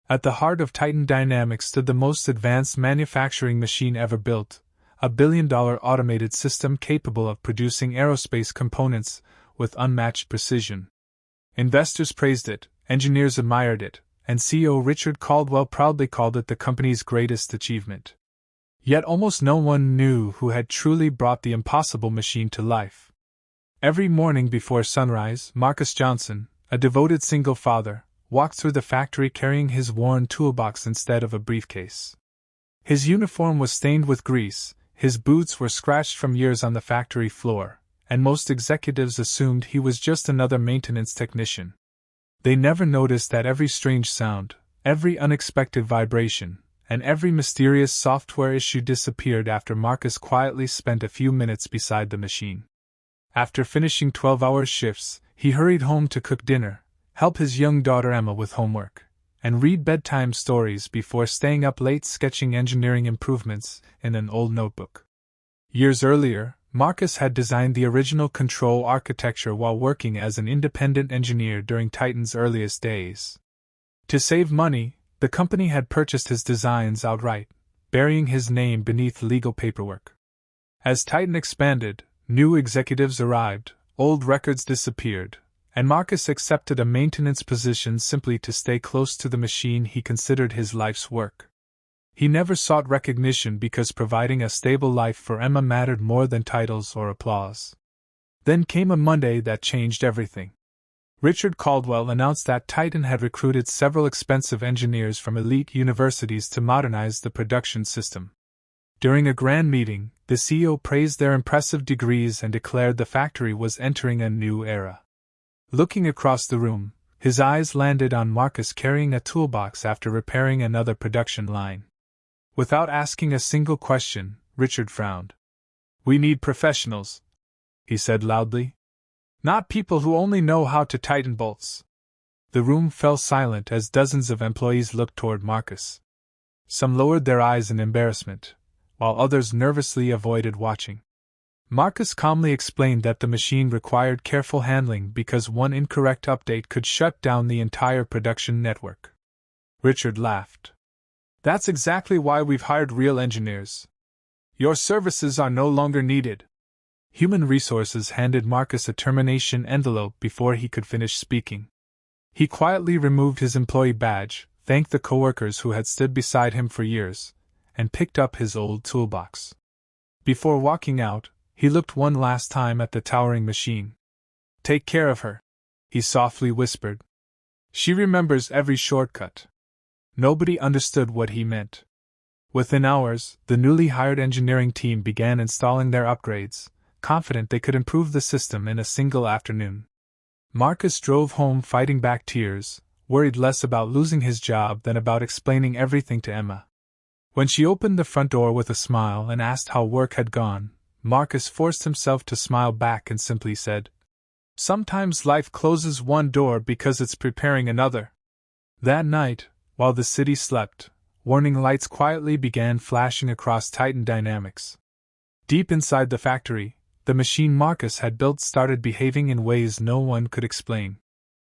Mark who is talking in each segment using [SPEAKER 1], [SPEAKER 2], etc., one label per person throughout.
[SPEAKER 1] At the heart of Titan Dynamics stood the most advanced manufacturing machine ever built, a billion-dollar automated system capable of producing aerospace components with unmatched precision. Investors praised it, engineers admired it, and CEO Richard Caldwell proudly called it the company's greatest achievement. Yet almost no one knew who had truly brought the impossible machine to life. Every morning before sunrise, Marcus Johnson, a devoted single father, walked through the factory carrying his worn toolbox instead of a briefcase. His uniform was stained with grease, his boots were scratched from years on the factory floor, and most executives assumed he was just another maintenance technician. They never noticed that every strange sound, every unexpected vibration, and every mysterious software issue disappeared after Marcus quietly spent a few minutes beside the machine. After finishing 12-hour shifts, he hurried home to cook dinner, help his young daughter Emma with homework, and read bedtime stories before staying up late sketching engineering improvements in an old notebook. Years earlier, Marcus had designed the original control architecture while working as an independent engineer during Titan's earliest days. To save money, the company had purchased his designs outright, burying his name beneath legal paperwork. As Titan expanded, new executives arrived, old records disappeared, and Marcus accepted a maintenance position simply to stay close to the machine he considered his life's work. He never sought recognition because providing a stable life for Emma mattered more than titles or applause. Then came a Monday that changed everything. Richard Caldwell announced that Titan had recruited several expensive engineers from elite universities to modernize the production system. During a grand meeting, the CEO praised their impressive degrees and declared the factory was entering a new era. Looking across the room, his eyes landed on Marcus carrying a toolbox after repairing another production line. Without asking a single question, Richard frowned. "We need professionals," he said loudly. "Not people who only know how to tighten bolts." The room fell silent as dozens of employees looked toward Marcus. Some lowered their eyes in embarrassment, while others nervously avoided watching. Marcus calmly explained that the machine required careful handling because one incorrect update could shut down the entire production network. Richard laughed. "That's exactly why we've hired real engineers. Your services are no longer needed." Human Resources handed Marcus a termination envelope before he could finish speaking. He quietly removed his employee badge, thanked the coworkers who had stood beside him for years, and picked up his old toolbox. Before walking out, he looked one last time at the towering machine. "Take care of her," he softly whispered. "She remembers every shortcut." Nobody understood what he meant. Within hours, the newly hired engineering team began installing their upgrades, confident they could improve the system in a single afternoon. Marcus drove home fighting back tears, worried less about losing his job than about explaining everything to Emma. When she opened the front door with a smile and asked how work had gone, Marcus forced himself to smile back and simply said, "Sometimes life closes one door because it's preparing another." That night, while the city slept, warning lights quietly began flashing across Titan Dynamics. Deep inside the factory, the machine Marcus had built started behaving in ways no one could explain.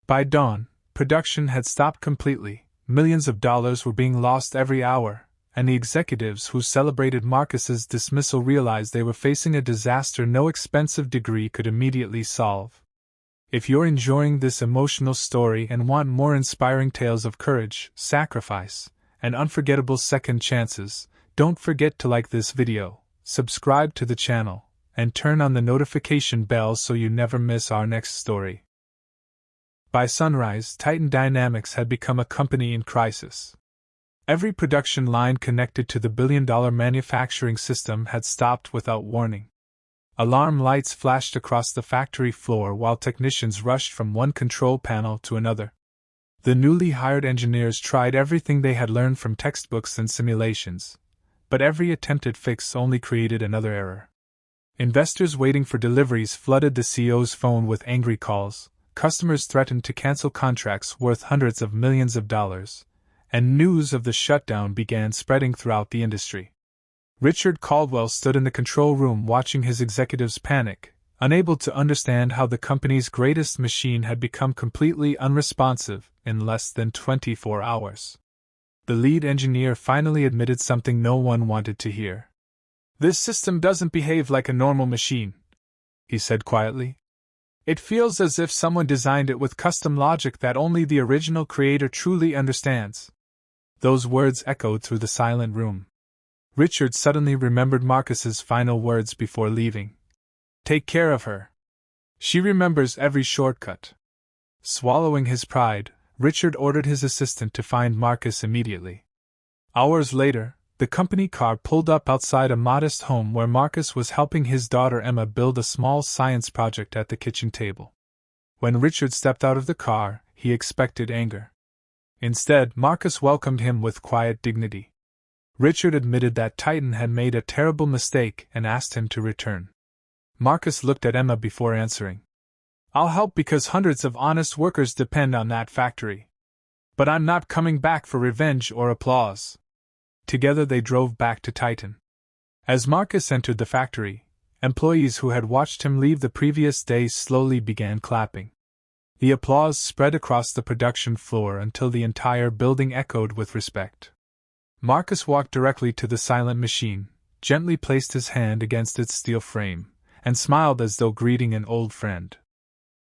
[SPEAKER 1] By dawn, production had stopped completely, millions of dollars were being lost every hour, and the executives who celebrated Marcus's dismissal realized they were facing a disaster no expensive degree could immediately solve. If you're enjoying this emotional story and want more inspiring tales of courage, sacrifice, and unforgettable second chances, don't forget to like this video, subscribe to the channel, and turn on the notification bell so you never miss our next story. By sunrise, Titan Dynamics had become a company in crisis. Every production line connected to the billion-dollar manufacturing system had stopped without warning. Alarm lights flashed across the factory floor while technicians rushed from one control panel to another. The newly hired engineers tried everything they had learned from textbooks and simulations, but every attempted fix only created another error. Investors waiting for deliveries flooded the CEO's phone with angry calls, customers threatened to cancel contracts worth hundreds of millions of dollars, and news of the shutdown began spreading throughout the industry. Richard Caldwell stood in the control room watching his executives panic, unable to understand how the company's greatest machine had become completely unresponsive in less than 24 hours. The lead engineer finally admitted something no one wanted to hear. "This system doesn't behave like a normal machine," he said quietly. "It feels as if someone designed it with custom logic that only the original creator truly understands." Those words echoed through the silent room. Richard suddenly remembered Marcus's final words before leaving. "Take care of her. She remembers every shortcut." Swallowing his pride, Richard ordered his assistant to find Marcus immediately. Hours later, the company car pulled up outside a modest home where Marcus was helping his daughter Emma build a small science project at the kitchen table. When Richard stepped out of the car, he expected anger. Instead, Marcus welcomed him with quiet dignity. Richard admitted that Titan had made a terrible mistake and asked him to return. Marcus looked at Emma before answering. "I'll help because hundreds of honest workers depend on that factory. But I'm not coming back for revenge or applause." Together they drove back to Titan. As Marcus entered the factory, employees who had watched him leave the previous day slowly began clapping. The applause spread across the production floor until the entire building echoed with respect. Marcus walked directly to the silent machine, gently placed his hand against its steel frame, and smiled as though greeting an old friend.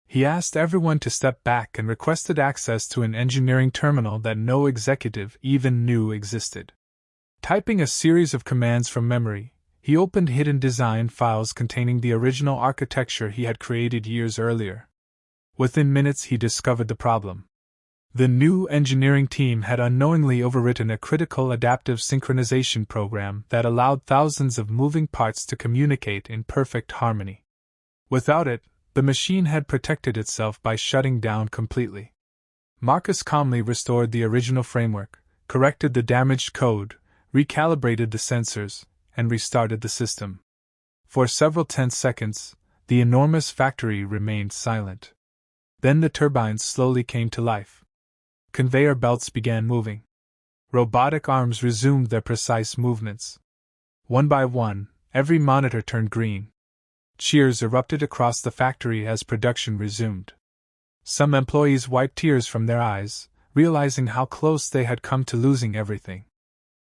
[SPEAKER 1] He asked everyone to step back and requested access to an engineering terminal that no executive even knew existed. Typing a series of commands from memory, he opened hidden design files containing the original architecture he had created years earlier. Within minutes he discovered the problem. The new engineering team had unknowingly overwritten a critical adaptive synchronization program that allowed thousands of moving parts to communicate in perfect harmony. Without it, the machine had protected itself by shutting down completely. Marcus calmly restored the original framework, corrected the damaged code, recalibrated the sensors, and restarted the system. For several tense seconds, the enormous factory remained silent. Then the turbines slowly came to life. Conveyor belts began moving. Robotic arms resumed their precise movements. One by one, every monitor turned green. Cheers erupted across the factory as production resumed. Some employees wiped tears from their eyes, realizing how close they had come to losing everything.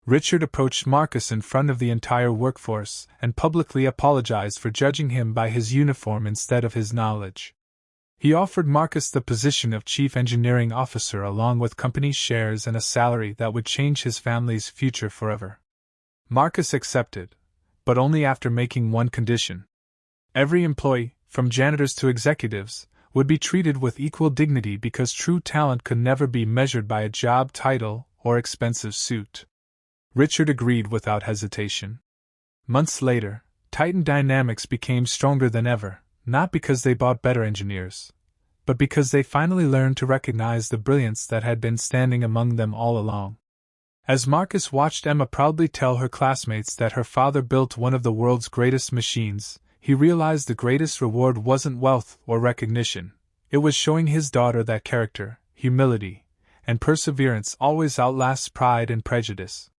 [SPEAKER 1] Richard approached Marcus in front of the entire workforce and publicly apologized for judging him by his uniform instead of his knowledge. He offered Marcus the position of Chief Engineering Officer along with company shares and a salary that would change his family's future forever. Marcus accepted, but only after making one condition. Every employee, from janitors to executives, would be treated with equal dignity because true talent could never be measured by a job title or expensive suit. Richard agreed without hesitation. Months later, Titan Dynamics became stronger than ever, not because they bought better engineers, but because they finally learned to recognize the brilliance that had been standing among them all along. As Marcus watched Emma proudly tell her classmates that her father built one of the world's greatest machines, he realized the greatest reward wasn't wealth or recognition. It was showing his daughter that character, humility, and perseverance always outlasts pride and prejudice.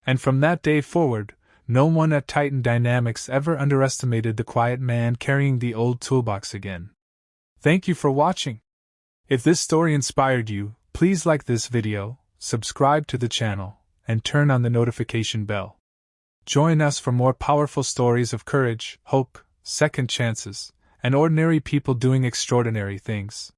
[SPEAKER 1] And from that day forward, no one at Titan Dynamics ever underestimated the quiet man carrying the old toolbox again. Thank you for watching. If this story inspired you, please like this video, subscribe to the channel, and turn on the notification bell. Join us for more powerful stories of courage, hope, second chances, and ordinary people doing extraordinary things.